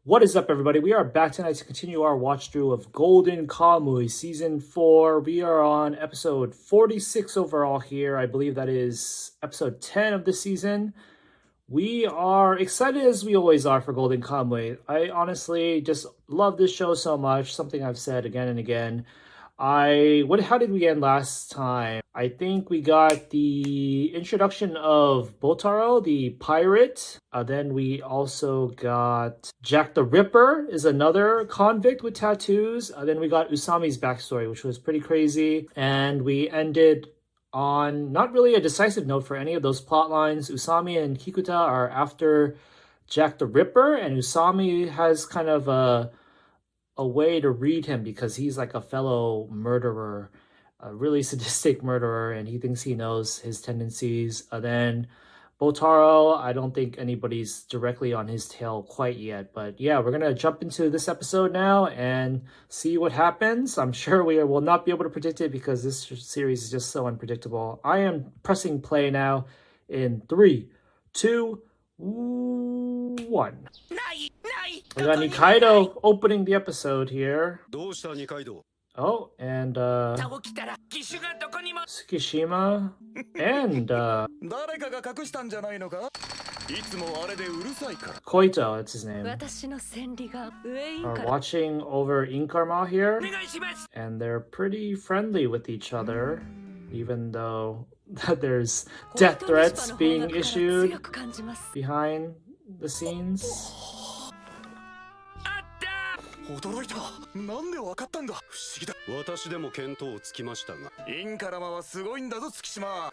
What is up, everybody? We are back tonight to continue our watch through of Golden Kamuy Season 4. We are on episode 46 overall here. I believe that is episode 10 of the season. We are excited as we always are for Golden Kamuy. I honestly just love this show so much, something I've said again and again. How did we end last time? I think we got the introduction of Botaro, the pirate. Then we also got Jack the Ripper is another convict with tattoos. Then we got Usami's backstory, which was pretty crazy. And we ended on not really a decisive note for any of those plot lines. Usami and Kikuta are after Jack the Ripper, and Usami has kind of a way to read him because he's like a fellow murderer, a really sadistic murderer, and he thinks he knows his tendencies. Then Botaro, I don't think anybody's directly on his tail quite yet, but yeah, we're gonna jump into this episode now and see what happens. I'm sure we will not be able to predict it because this series is just so unpredictable. I am pressing play now in 3, 2, 1. We got Nikaido opening the episode here. Oh, and Tsukishima and Koito, that's his name, are watching over INKARMAT here, and they're pretty friendly with each other, even though there's death threats being issued behind the scenes. 驚いた。なんでわかったんだ。不思議だ。私でも見当をつきましたが。インカラマはすごいんだぞ、月島。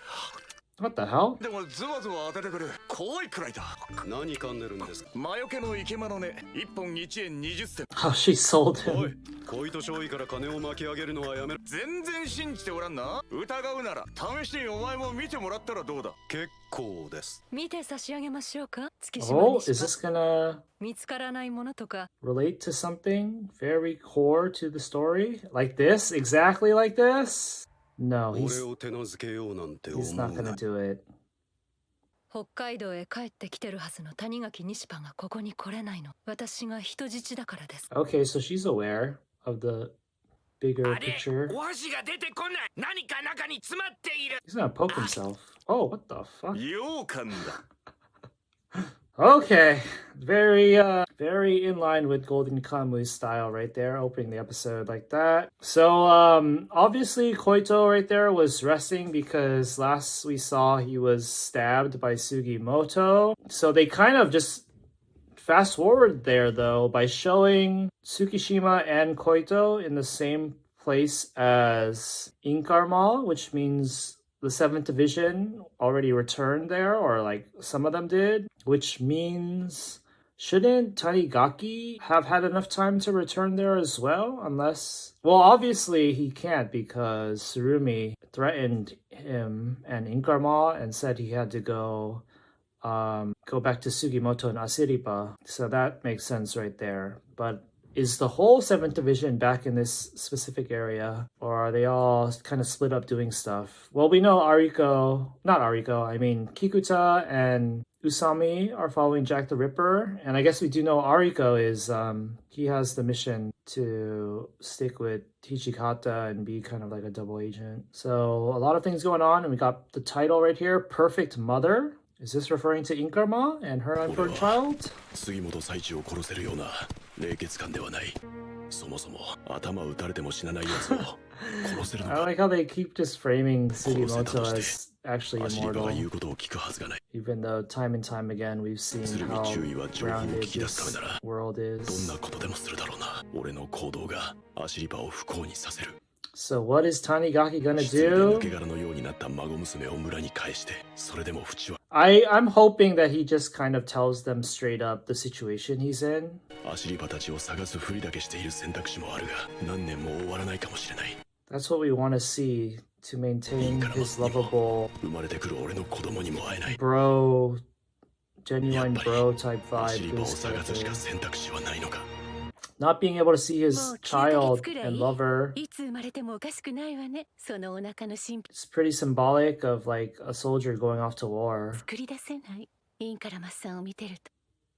What the hell? でもズワズワ当ててくる。怖いくらいだ。何噛んでるんですか。魔除けの生け間のね、1本1円20銭。How she sold him. おい、恋と勝利から金を巻き上げるのはやめろ。全然信じておらんな。疑うなら試しにお前も見てもらったらどうだ。結構です。見て差し上げましょうか。月島。Oh, is this gonna 見つからないものとか relate to something very core to the story? Like this? Exactly like this? No, he's not gonna do it. 北海道へ帰ってきてるはずの谷垣西パがここに来れないの。私が人質だからです。Okay, so she's aware of the bigger picture. お箸が出てこない。何か中に詰まっている。 He's gonna poke himself. Oh, what the fuck? 羊羹だ。 Okay, very in line with Golden Kamuy's style right there, opening the episode like that. So obviously Koito right there was resting because last we saw he was stabbed by Sugimoto. So they kind of just fast forward there though by showing Tsukishima and Koito in the same place as INKARMAT, which means the 7th Division already returned there, or like some of them did, which means shouldn't Tanigaki have had enough time to return there as well? Unless, well, obviously he can't because Tsurumi threatened him and INKARMAT and said he had to go back to Sugimoto and Asiripa. So that makes sense right there. But is the whole 7th Division back in this specific area? Or are they all kind of split up doing stuff? Well, we know Kikuta and Usami are following Jack the Ripper. And I guess we do know Ariko is, he has the mission to stick with Hichikata and be kind of like a double agent. So a lot of things going on. And we got the title right here, Perfect Mother. Is this referring to INKARMAT and her unborn child? I like how they keep just framing Sugimoto as actually immortal, even though time and time again we've seen how grounded this world is. So what is Tanigaki gonna do? I'm hoping that he just kind of tells them straight up the situation he's in. That's what we want to see to maintain his lovable bro, genuine bro type vibe. Not being able to see his child and lover. It's pretty symbolic of like a soldier going off to war.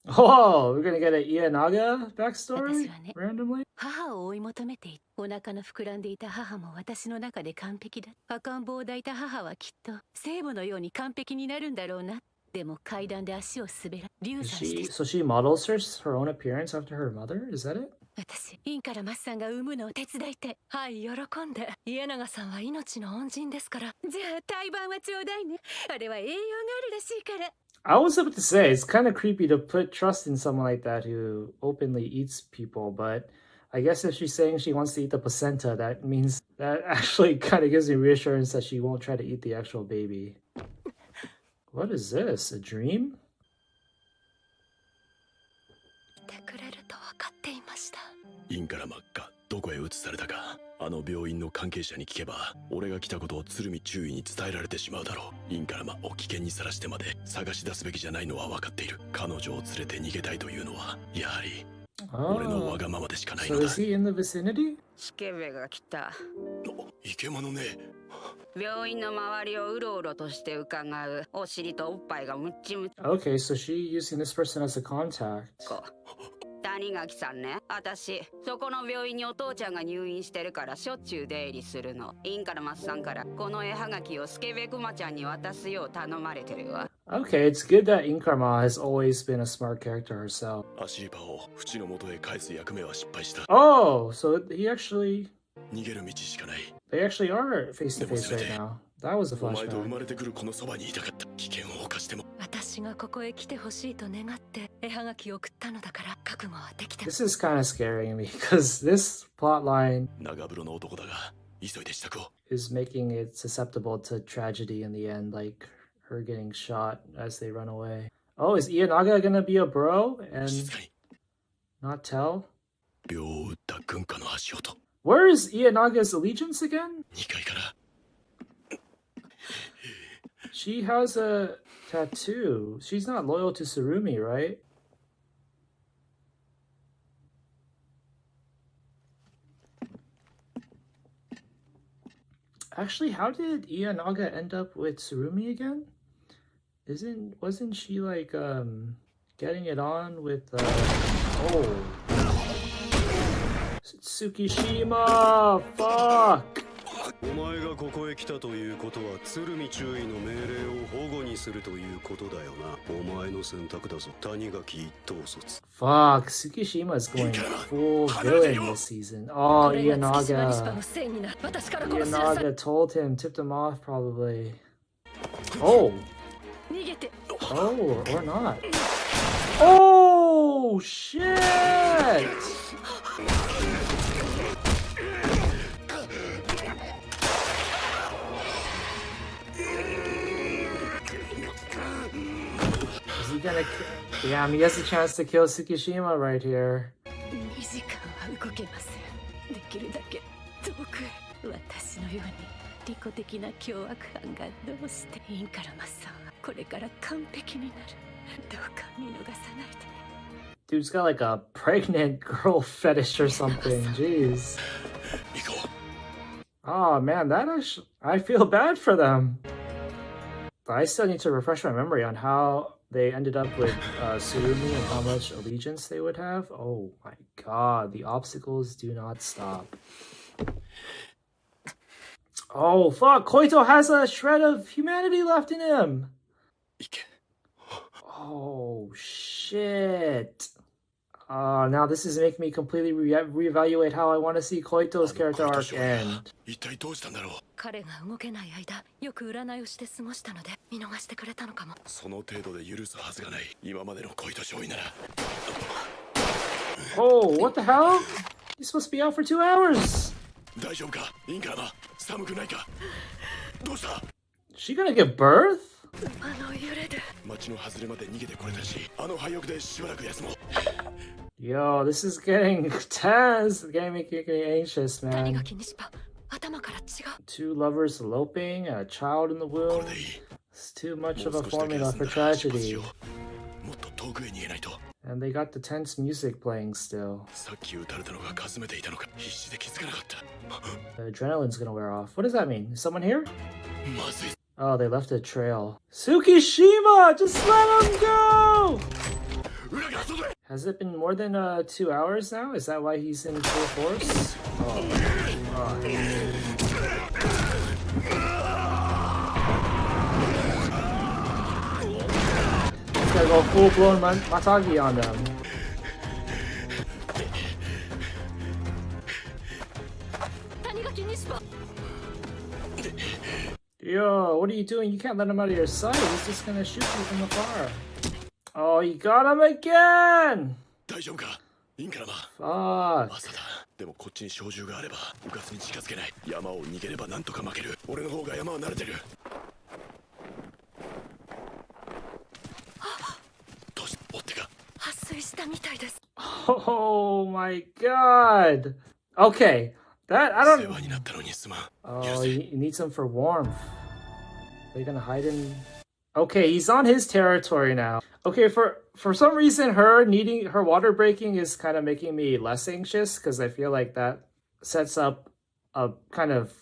Oh, we're gonna get an Ienaga backstory 私はね randomly? 母を追い求めていお腹の膨らんでいた母も私の中で完璧だ赤ん坊を抱いた母はきっと聖母のように完璧になるんだろうなでも階段で足を滑ら流 Is 産して so she models her own appearance after her mother? Is that it? 私インからマスさんが産むのを手伝いたいはい、喜んで。家永さんは命の恩人ですから。じゃあ胎盤はちょうだいねあれは栄養があるらしいから I was about to say, it's kind of creepy to put trust in someone like that who openly eats people, but I guess if she's saying she wants to eat the placenta, that means that actually kind of gives me reassurance that she won't try to eat the actual baby. What is this? A dream? いてくれると分かっていました。インから真っ赤どこへ移されたかあの病院の関係者に聞けば俺が来たことを鶴見中尉に伝えられてしまうだろうインからを危険にさらしてまで探し出すべきじゃないのは分かっている彼女を連れて逃げたいというのはやはり俺のわがままでしかないの So だ is he in the vicinity? スケベが来たイケマのね病院の周りをうろうろとして伺うお尻とおっぱいがムッチムチ Okay, so she using this person as a contact. 谷垣さんね私そこの病院にお父ちゃんが入院してるからしょっちゅう出入りするのインカルマスさんからこの絵はがきをスケベクマちゃんに渡すよう頼まれてるわ Okay, it's good that INKARMAT has always been a smart character herself. アシリパを淵の元へ返す役目は失敗した Oh, so he actually... 逃げる道しかない They actually are face to face right now. That was a お前と生 flashback. まれてくるこのそばにいたかった危険を冒しても私がここへ来てほしいと願って絵はがきを送ったのだから覚悟はできて。 This is kind of scaring me because this plotline 長風呂の男だが急いで支度を is making it susceptible to tragedy in the end, like her getting shot as they run away. Oh, is Ienaga gonna be a bro 静 and かに not tell? 秒を打った軍歌の足音 Where is Ienaga's allegiance again? 2階から She has a tattoo. She's not loyal to Surumi, right? Actually, how did Ienaga end up with Surumi again? Wasn't she like getting it on with oh Tsukishima, fuck. お前がここへ来たということは鶴見中尉の命令を保護にするということだよなお前の選択だぞ谷垣一等卒 Fuck, Tsukishima is going full villain this season. Oh, これが月島リスパ Ienaga. のせいになる。私から殺しなさい。 Ienaga told him, tipped him off probably. Oh. 逃げて Oh, or not. Oh, shit! Is he gonna kill? Damn, he has a chance to kill Tsukishima right here. 2時間は動けませんできるだけ遠くへ私のように利己的な凶悪犯がどうしてインカルマさんはこれから完璧になるどうか見逃さないで Dude's got like a pregnant girl fetish or something. Jeez. 行こう Oh man, that actually, I feel bad for them. But I still need to refresh my memory on how they ended up with Surumi and how much allegiance they would have. Oh my god, the obstacles do not stop. Oh fuck, Koito has a shred of humanity left in him. 行け Oh shit. Now this is making me completely reevaluate how I want to see Koito's character arc end. 一体どうしたんだろう彼が動けない間、よく占いをして過ごしたので見逃してくれたのかも。その程度で許すはずがない今までの恋と勝利なら Oh, what the hell? He's supposed to be out for 2 hours. 大丈夫かインカラマ寒くないかどうした She gonna give birth? 馬の揺れで。町の外れまで逃げてこれたしあの廃屋でしばらく休もう Yo, this is getting tense. It's getting me anxious, 谷 man. 垣西パ、頭から違う。 Two lovers eloping, a child in the こ womb. れでいい It's too much も of う a 少しだけ formula 休ん for だら出発 tragedy. しようもっと遠くへ逃げないと And they got the tense music playing still. さっき撃たれたのがかすめていたのか必死で気づかなかった The adrenaline's gonna wear off. What does that mean? Is someone here? まずい Oh, they left a trail. Tsukishima! Just let him go! Has it been more than 2 hours now? Is that why he's in full force? Oh my god. He's gotta go full-blown Matagi on them. Yo, what are you doing? You can't let him out of your sight. He's just gonna shoot you from afar. Oh, you got him again! 大丈夫かインカラマ Fuck. 朝だでもこっちに小銃があればうかつに近づけない山を逃げればなんとか負ける俺の方が山は慣れてるどうし追ってか 発水したみたいです。 Oh my god. Okay. That, I 世 don't... 話になったのにすまん Oh, you need some for warmth. They're gonna hide in... Okay, he's on his territory now. Okay, for some reason, her needing her water breaking is kind of making me less anxious because I feel like that sets up a kind of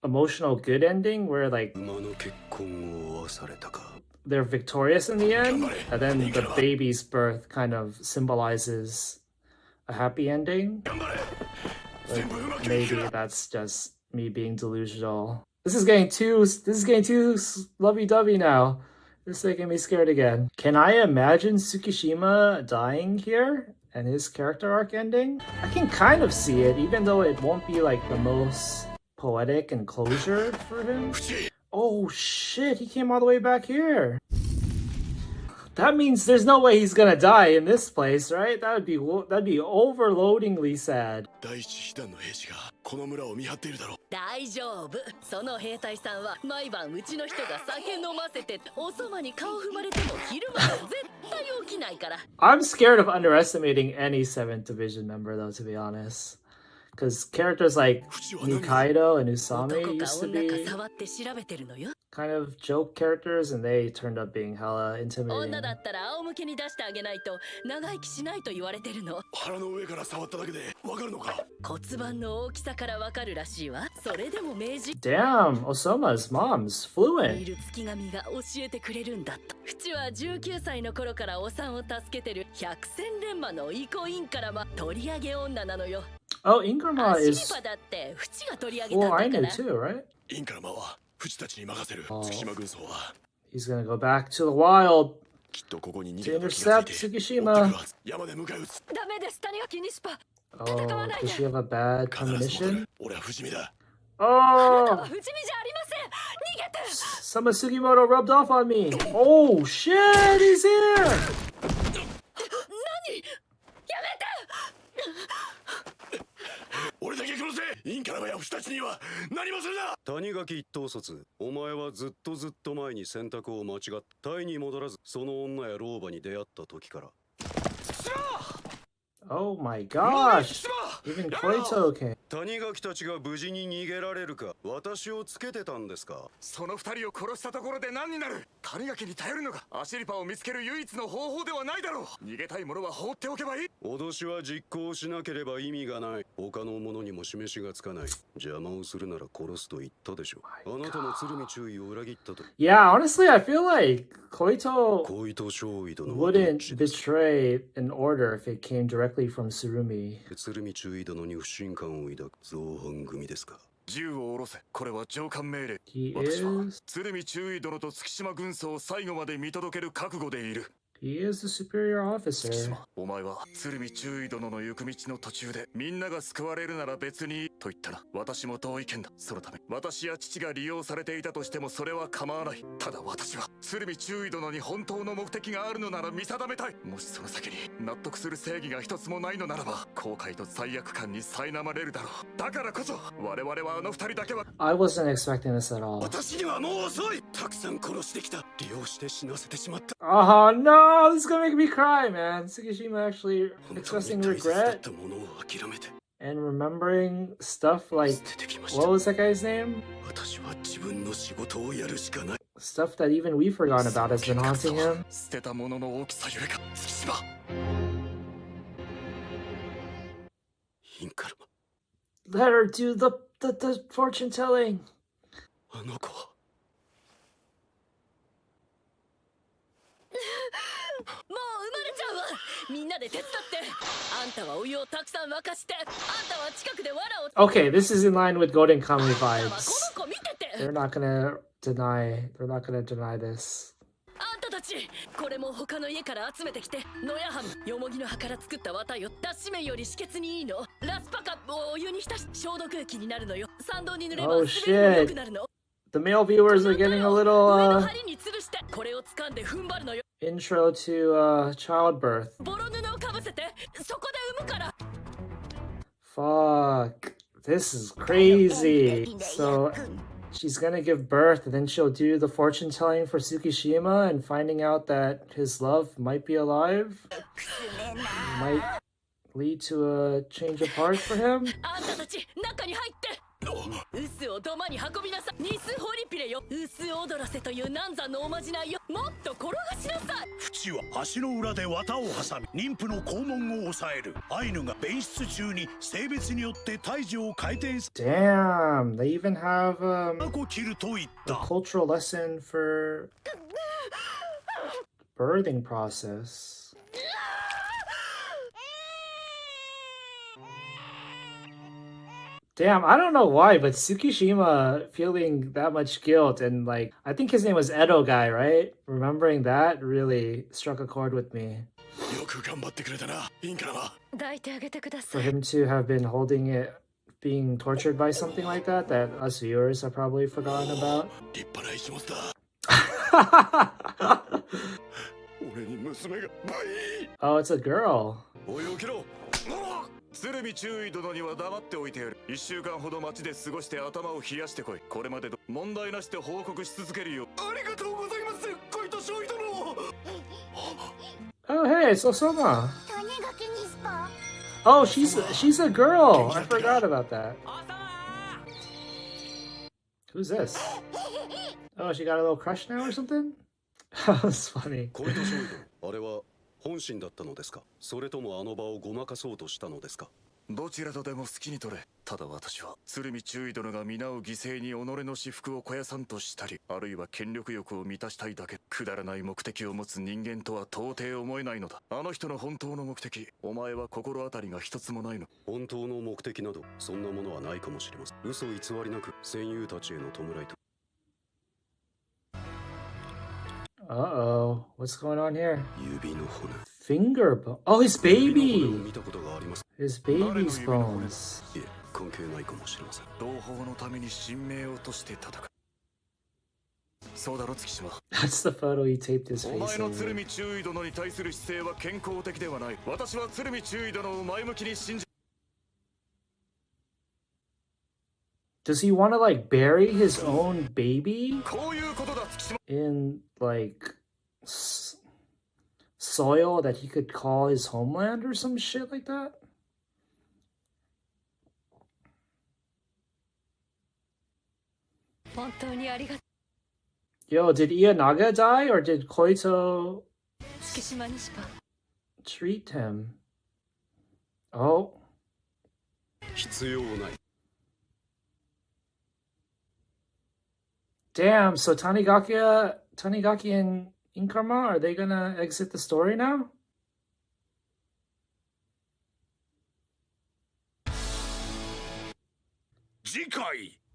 emotional good ending where like 馬の結婚を負わされたか they're victorious in the end, and then the baby's birth kind of symbolizes a happy ending. 頑張れ Like, maybe that's just me being delusional. This is getting too lovey-dovey now. This is making me scared again. Can I imagine Tsukishima dying here and his character arc ending? I can kind of see it, even though it won't be like the most poetic and closure for him. Oh shit, he came all the way back here. That means there's no way he's gonna die in this place, right? That'd be overloadingly sad. 第一師団の兵士がこの村を見張っているだろう大丈夫。その兵隊さんは毎晩うちの人が酒飲ませておそばに顔踏まれても昼間は絶対起きないから。I'm scared of underestimating any 7th Division member, though, to be honest. Because characters like Nikaido and Usame used to be 触って調べてるのよ。 kind of joke characters, and they turned up being hella 女 intimidating. だったら仰向けに出してあげないと長生きしないと言われてるの。腹の上から触っただけでわかるのか 骨盤の大きさからわかるらしいわ。それでも明治 Damn, Osoma's mom's い fluent. る月神が教えてくれるんだと。フチは19歳の頃からお産を助けてる百戦錬磨のイコインからは取り上げ女なのよ。 Oh, Inkarma アシリ is... パだってフチが取り上げた Well, ん I だ knew から。 too, right? インカラマはフチたちに任せる月島軍曹は He's gonna go back to the wild きっとここに逃 to げた気が intercept ついて追ってく Tsukishima. るはず山で迎え撃つダメです谷垣西パ。 Oh, does she have a bad 必ず戻 premonition? る俺は不死身だ あなたは Oh, 不死身じゃありません。逃げて。 some of Sugimoto rubbed off on me. Oh shit, he's here. 何？やめて。俺だけ殺せインカラマやフチたちには何もするな谷垣一等卒お前はずっと前に選択を間違っタイに戻らずその女や老婆に出会った時から Oh my gosh. Even Koito came. 谷垣たちが無事に逃げられるか私をつけてたんですかその二人を殺したところで何になる谷垣に頼るのがアシリパを見つける唯一の方法ではないだろう逃げたい者は放っておけばいい脅しは実行しなければ意味がない他の者にも示しがつかない邪魔をするなら殺すと言ったでしょあなたも鶴見注意を裏切ったと Yeah, honestly, I feel like Koito 恋と勝利殿はどっ wouldn't ちです betray an order if it came directly from Surumi. 鶴見注意殿に不信感を抱く造反組ですか銃を下ろせこれは上官命令 He 私は is 鶴見中尉殿と月島軍曹を最後まで見届ける覚悟でいる he is the superior officer. お前は鶴見中尉殿の行く道の途中でみんなが救われるなら別にと言ったな私も同意見だそのため私や父が利用されていたとしてもそれは構わないただ私は鶴見中尉殿に本当の目的があるのなら見定めたいもしその先に納得する正義が一つもないのならば後悔と罪悪感に苛まれるだろうだからこそ我々はあの二人だけは I wasn't expecting this at all. 私にはもう遅いたくさん殺してきた利用して死なせてしまった Oh no, this is gonna make me cry, man. Tsukishima actually 本当 expressing に大切だっ regret たものを諦めて and remembering stuff like 捨ててきまし what た was that guy's name? 私は自分の仕事をやるしかない Stuff that even we've forgotten about has been haunting him. 捨てたものの大きさゆえか月島インカル Let her do the fortune telling. マあの子はもう生まれちゃうわなで手伝ってあんたはお湯をたくさん沸かしてあんたは近くで藁を Okay, this is in line with Golden Kamuy あんたは vibes. この子見てて They're not gonna deny this. あんたたちこれも他の家から集めてきて野屋ハムよもぎの葉から作った綿よ脱脂麺より止血にいいのラスパカをお湯に浸し消毒液になるのよ参道に塗れば Oh 滑りも良く shit. なるの The male viewers are getting a 上 little の針に吊るしてこれを掴んで踏ん張るのよ intro to childbirth. ボロ布をかぶせてそこで産むから Fuck. This is crazy. So she's gonna give birth and then she'll do the fortune telling for Tsukishima and finding out that his love might be alive. Might lead to a change of heart for him. あんたたち中に入ってウスを土間に運びなさいニスホリピレよウス踊らせという難産のおまじないよもっと転がしなさい淵は足の裏で綿を挟み妊婦の肛門を抑えるアイヌが便出中に性別によって胎児を回転す Damn, they even have る切ると言っ a た cultural lesson for birthing process. Damn, I don't know why, but Tsukishima feeling that much guilt and like I think his name was Edo guy, right? Remembering that really struck a chord with me. よく頑張ってくれたなインカラマ。抱いてあげてくだ For さい him to have been holding it being tortured by something like that us viewers have probably forgotten about. 立派な石物だ。俺に娘が。 Oh, it's a girl. おい起きろ鶴見中尉殿には黙っておいてやる1週間ほど街で過ごして頭を冷やしてこいこれまでと問題なしで報告し続けるよありがとうございます小糸少尉殿 Oh, hey, it's Osama. Oh, she's a girl. I forgot about that. Who's this? Oh, she got a little crush now or something? That's funny. 小糸少尉殿あれは本心だったのですかそれともあの場をごまかそうとしたのですかどちらとでも好きに取れただ私は鶴見中尉殿が皆を犠牲に己の私腹を肥やさんとしたりあるいは権力欲を満たしたいだけくだらない目的を持つ人間とは到底思えないのだあの人の本当の目的お前は心当たりが一つもないの本当の目的などそんなものはないかもしれません嘘偽りなく戦友たちへの弔いと Uh-oh. What's going on here? 指の骨 Finger bone. Oh, his 指の骨を baby. 見たことがあります His baby's bones. いえ関係ないかもしれません同胞のために神明をとして戦うそうだろ月島 That's the photo he taped his お face 前の鶴 in. 見中尉殿に対する姿勢は健康的ではない私は鶴見中尉殿を前向きに信じ Does he want to like bury his own baby こういうことだ月島 in like soil that he could call his homeland or some shit like that? Yo, did Iyanaga die or did Koito 月島にしか treat him? Oh, 必要ない damn. So Tanigaki and Inkarma, are they gonna exit the story now?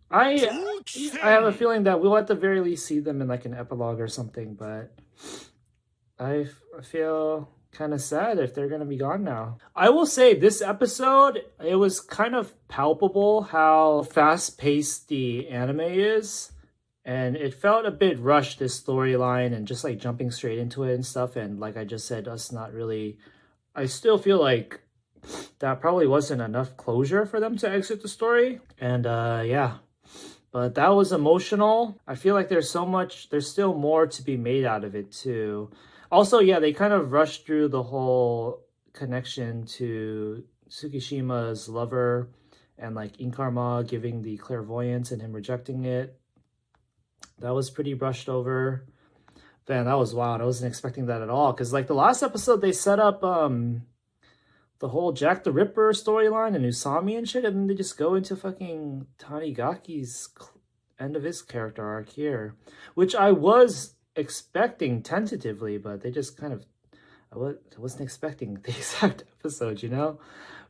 I have a feeling that we'll at the very least see them in like an epilogue or something, but I feel kind of sad if they're gonna be gone now. I will say this episode, it was kind of palpable how fast-paced the anime is. And it felt a bit rushed, this storyline, and just like jumping straight into it and stuff. And like I just said, us not really... I still feel like that probably wasn't enough closure for them to exit the story. And yeah, but that was emotional. I feel like there's still more to be made out of it too. Also, yeah, they kind of rushed through the whole connection to Tsukishima's lover and like Inkarma giving the clairvoyance and him rejecting it. That was pretty brushed over. Man, that was wild. I wasn't expecting that at all. Because like the last episode, they set up the whole Jack the Ripper storyline and Usami and shit. And then they just go into fucking Tanigaki's end of his character arc here. Which I was expecting tentatively, but they just kind of... I wasn't expecting the exact episode, you know?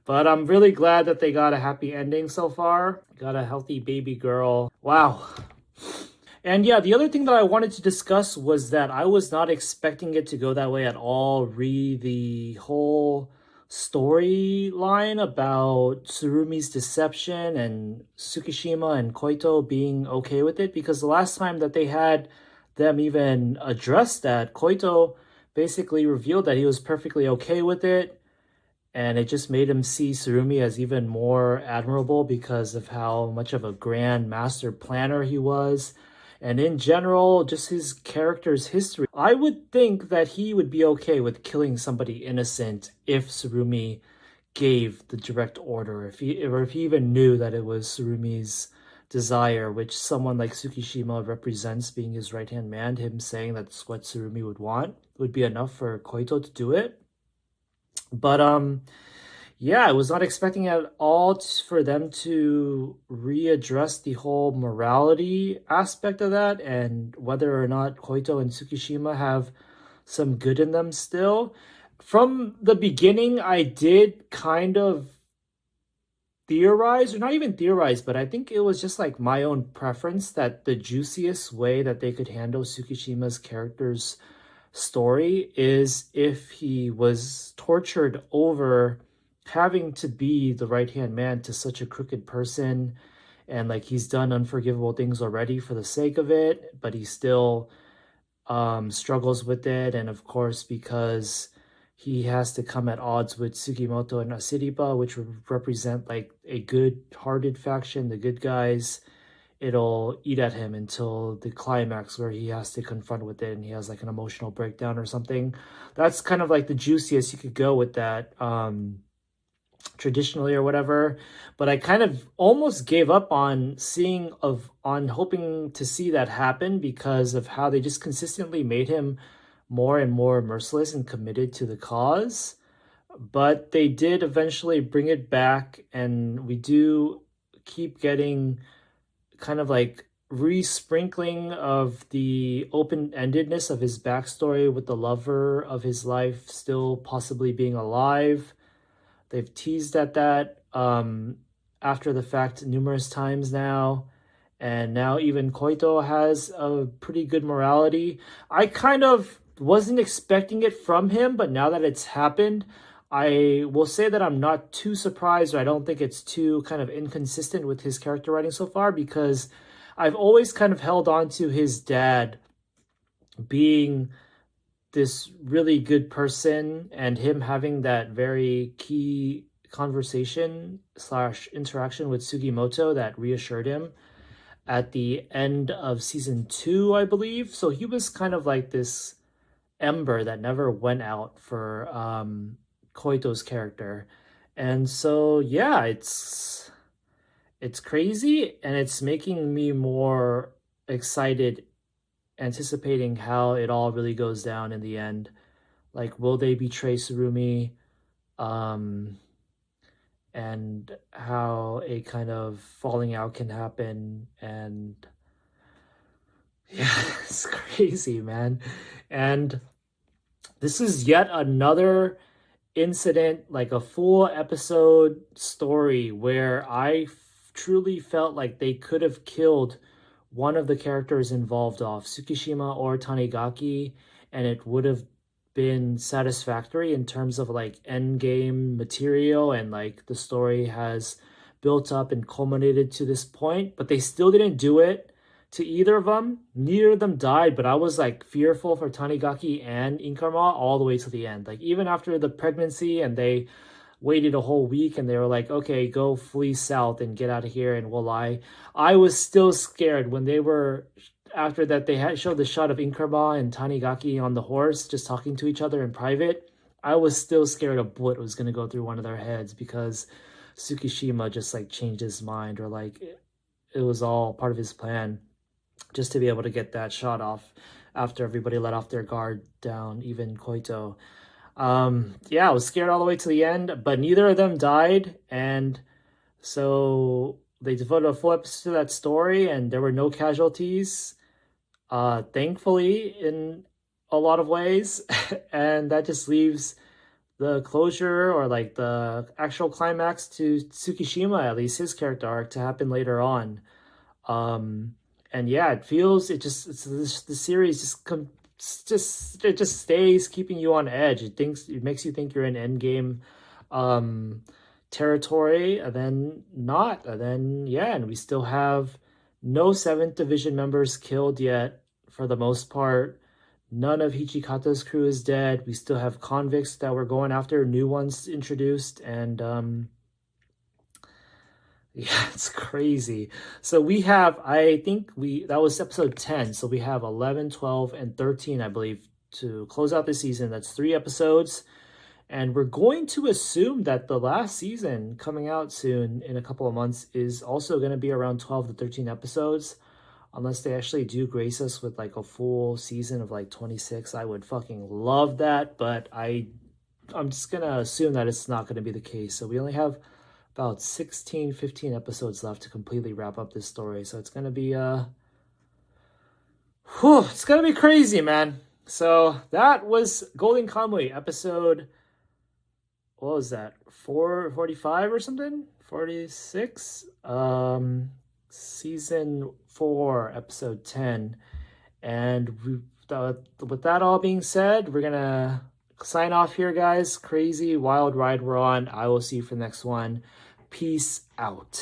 But I'm really glad that they got a happy ending so far. Got a healthy baby girl. Wow. And yeah, the other thing that I wanted to discuss was that I was not expecting it to go that way at all. The whole storyline about Tsurumi's deception and Tsukishima and Koito being okay with it, because the last time that they had them even address that, Koito basically revealed that he was perfectly okay with it, and it just made him see Tsurumi as even more admirable because of how much of a grand master planner he was. And in general, just his character's history. I would think that he would be okay with killing somebody innocent if Tsurumi gave the direct order, if he even knew that it was Tsurumi's desire, which someone like Tsukishima represents, being his right-hand man, him saying that's what Tsurumi would want, would be enough for Koito to do it. But yeah, I was not expecting at all for them to readdress the whole morality aspect of that and whether or not Koito and Tsukishima have some good in them still. From the beginning, I did kind of theorize, or not even theorize, but I think it was just like my own preference that the juiciest way that they could handle Tsukishima's character's story is if he was tortured over having to be the right-hand man to such a crooked person, and like he's done unforgivable things already for the sake of it, but he still struggles with it. And of course, because he has to come at odds with Sugimoto and Asiriba, which represent like a good-hearted faction, the good guys, it'll eat at him until the climax where he has to confront with it and he has like an emotional breakdown or something. That's kind of like the juiciest you could go with that traditionally or whatever. But I kind of almost gave up on hoping to see that happen because of how they just consistently made him more and more merciless and committed to the cause. But they did eventually bring it back, and we do keep getting kind of like resprinkling of the open-endedness of his backstory with the lover of his life still possibly being alive. They've teased at that after the fact numerous times now. And now even Koito has a pretty good morality. I kind of wasn't expecting it from him, but now that it's happened, I will say that I'm not too surprised, or I don't think it's too kind of inconsistent with his character writing so far, because I've always kind of held on to his dad being this really good person and him having that very key conversation / interaction with Sugimoto that reassured him at the end of season 2, I believe. So he was kind of like this ember that never went out for Koito's character. And so yeah, it's crazy, and it's making me more excited, anticipating how it all really goes down in the end. Like, will they betray Tsurumi? And how a kind of falling out can happen. And yeah, it's crazy, man. And this is yet another incident, like a full episode story where I truly felt like they could have killed one of the characters involved off, Tsukishima or Tanigaki, and it would have been satisfactory in terms of like end game material, and like the story has built up and culminated to this point, but they still didn't do it to either of them. Neither of them died, but I was like fearful for Tanigaki and INKARMAT all the way to the end. Like even after the pregnancy and they waited a whole week and they were like, okay, go flee south and get out of here and we'll lie. I was still scared when they were, after that they had showed the shot of INKARMAT and Tanigaki on the horse just talking to each other in private. I was still scared a bullet was going to go through one of their heads because Tsukishima just like changed his mind, or like it was all part of his plan just to be able to get that shot off after everybody let off their guard down, even Koito. Yeah, I was scared all the way to the end, but neither of them died, and so they devoted a full episode to that story, and there were no casualties. Thankfully, in a lot of ways. And that just leaves the closure or like the actual climax to Tsukishima, at least his character arc, to happen later on. And yeah, the series it just stays keeping you on edge. It makes you think you're in endgame territory, and then not, and then yeah, and we still have no 7th Division members killed yet for the most part. None of Hichikata's crew is dead. We still have convicts that we're going after, new ones introduced, and yeah, it's crazy. So we have, I think that was episode 10. So we have 11, 12, and 13, I believe, to close out the season. That's 3 episodes. And we're going to assume that the last season coming out soon in a couple of months is also going to be around 12 to 13 episodes. Unless they actually do grace us with like a full season of like 26. I would fucking love that. But I'm just going to assume that it's not going to be the case. So we only have about 16, 15 episodes left to completely wrap up this story. So it's going to be, it's going to be crazy, man. So that was Golden Kamuy episode, what was that, 445 or something? 46? Season 4, episode 10. And with that all being said, we're going to sign off here, guys. Crazy, wild ride we're on. I will see you for the next one. Peace out.